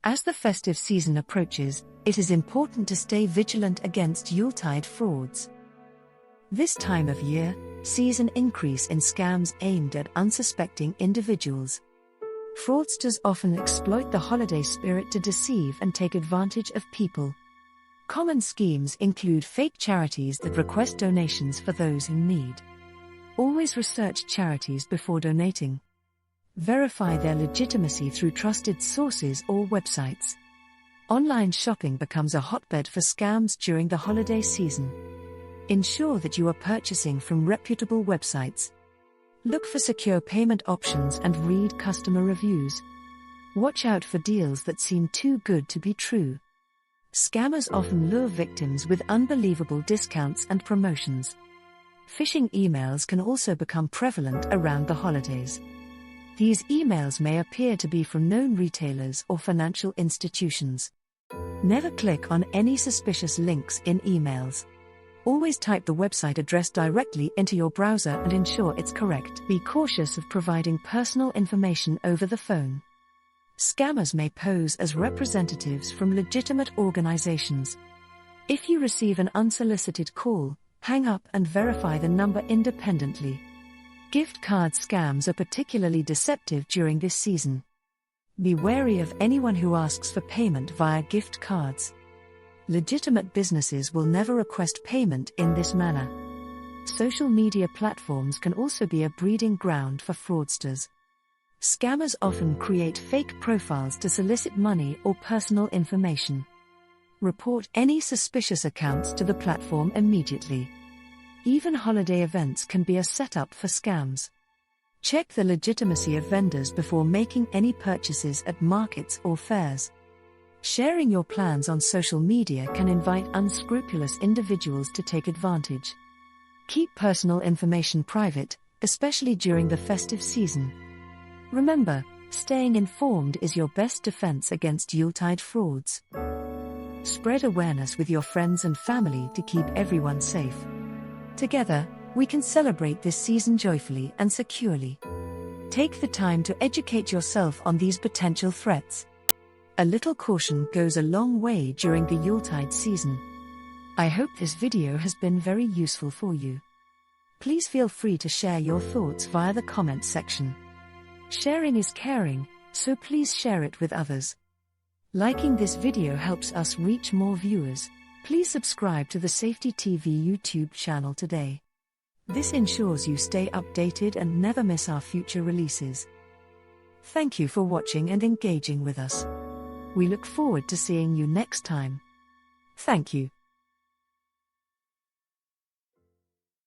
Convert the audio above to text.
As the festive season approaches, it is important to stay vigilant against Yuletide frauds. This time of year sees an increase in scams aimed at unsuspecting individuals. Fraudsters often exploit the holiday spirit to deceive and take advantage of people. Common schemes include fake charities that request donations for those in need. Always research charities before donating. Verify their legitimacy through trusted sources or websites. Online shopping becomes a hotbed for scams during the holiday season. Ensure that you are purchasing from reputable websites. Look for secure payment options and read customer reviews. Watch out for deals that seem too good to be true. Scammers often lure victims with unbelievable discounts and promotions. Phishing emails can also become prevalent around the holidays. These emails may appear to be from known retailers or financial institutions. Never click on any suspicious links in emails. Always type the website address directly into your browser and ensure it's correct. Be cautious of providing personal information over the phone. Scammers may pose as representatives from legitimate organizations. If you receive an unsolicited call, hang up and verify the number independently. Gift card scams are particularly deceptive during this season. Be wary of anyone who asks for payment via gift cards. Legitimate businesses will never request payment in this manner. Social media platforms can also be a breeding ground for fraudsters. Scammers often create fake profiles to solicit money or personal information. Report any suspicious accounts to the platform immediately. Even holiday events can be a setup for scams. Check the legitimacy of vendors before making any purchases at markets or fairs. Sharing your plans on social media can invite unscrupulous individuals to take advantage. Keep personal information private, especially during the festive season. Remember, staying informed is your best defense against Yuletide frauds. Spread awareness with your friends and family to keep everyone safe. Together, we can celebrate this season joyfully and securely. Take the time to educate yourself on these potential threats. A little caution goes a long way during the Yuletide season. I hope this video has been very useful for you. Please feel free to share your thoughts via the comments section. Sharing is caring, so please share it with others. Liking this video helps us reach more viewers. Please subscribe to the Safety TV YouTube channel today. This ensures you stay updated and never miss our future releases. Thank you for watching and engaging with us. We look forward to seeing you next time. Thank you.